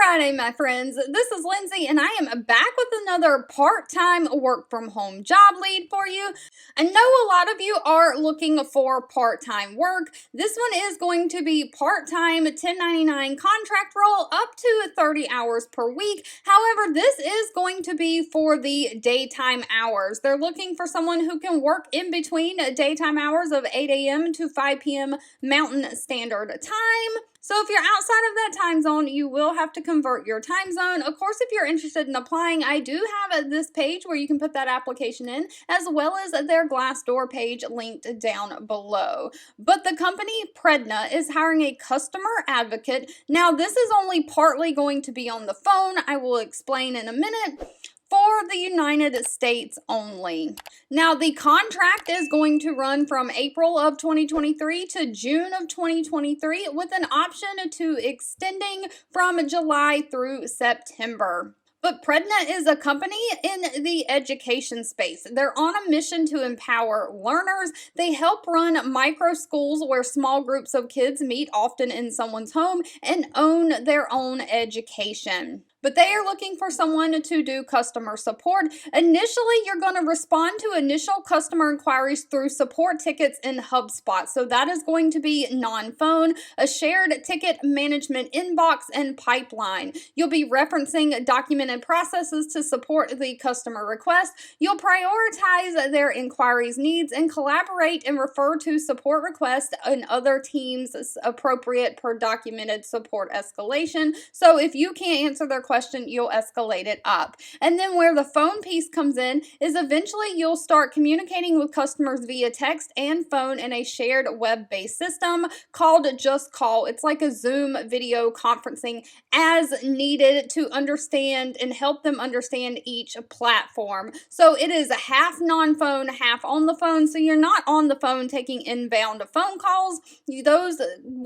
Friday, my friends. This is Lindsay, and I am back with another part-time work-from-home job lead for you. I know a lot of you are looking for part-time work. This one is going to be part-time 1099 contract role up to 30 hours per week. However, this is going to be for the daytime hours. They're looking for someone who can work in between daytime hours of 8 a.m. to 5 p.m. Mountain Standard Time. So if you're outside of that time zone, you will have to convert your time zone. Of course, if you're interested in applying, I do have this page where you can put that application in, as well as their Glassdoor page linked down below. But the company Predna is hiring a customer advocate. Now, this is only partly going to be on the phone. I will explain in a minute. For the United States only. Now, the contract is going to run from April of 2023 to June of 2023 with an option to extending from July through September. But Predna is a company in the education space. They're on a mission to empower learners. They help run micro schools where small groups of kids meet often in someone's home and own their own education. But they are looking for someone to do customer support. Initially, you're going to respond to initial customer inquiries through support tickets in HubSpot. So that is going to be non-phone, a shared ticket management inbox, and pipeline. You'll be referencing documented processes to support the customer request. You'll prioritize their inquiries needs and collaborate and refer to support requests and other teams appropriate per documented support escalation. So if you can't answer their question, you'll escalate it up. And then where the phone piece comes in is eventually you'll start communicating with customers via text and phone in a shared web-based system called Just Call. It's like a Zoom video conferencing as needed to understand and help them understand each platform. So it is a half non-phone, half on the phone. So you're not on the phone taking inbound phone calls. Those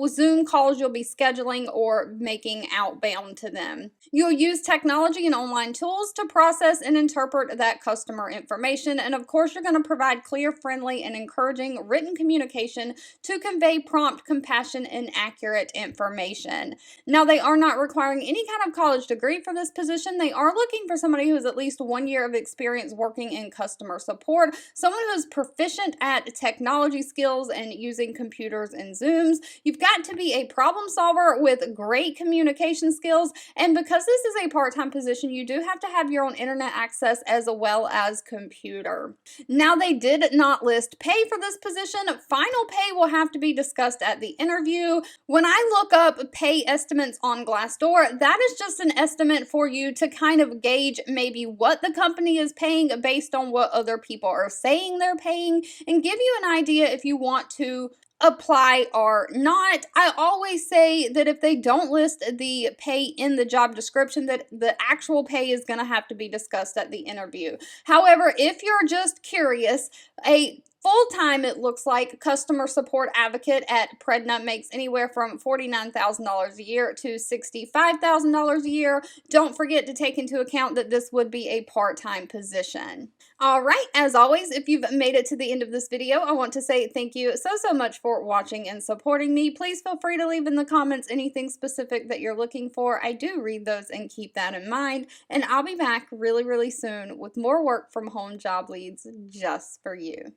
Zoom calls you'll be scheduling or making outbound to them. You'll use technology and online tools to process and interpret that customer information. And of course, you're going to provide clear, friendly, and encouraging written communication to convey prompt, compassion, and accurate information. Now, they are not requiring any kind of college degree for this position. They are looking for somebody who has at least 1 year of experience working in customer support, someone who is proficient at technology skills and using computers and Zooms. You've got to be a problem solver with great communication skills, and because this is a part-time position, you do have to have your own internet access as well as computer. Now, they did not list pay for this position. Final pay will have to be discussed at the interview. When I look up pay estimates on Glassdoor, that is just an estimate for you to kind of gauge maybe what the company is paying based on what other people are saying they're paying and give you an idea if you want to apply or not. I always say that if they don't list the pay in the job description, that the actual pay is going to have to be discussed at the interview. However, if you're just curious, a full-time, it looks like, customer support advocate at Predna makes anywhere from $49,000 a year to $65,000 a year. Don't forget to take into account that this would be a part-time position. All right, as always, if you've made it to the end of this video, I want to say thank you so much for watching and supporting me. Please feel free to leave in the comments anything specific that you're looking for. I do read those and keep that in mind. And I'll be back really soon with more work from home job leads just for you.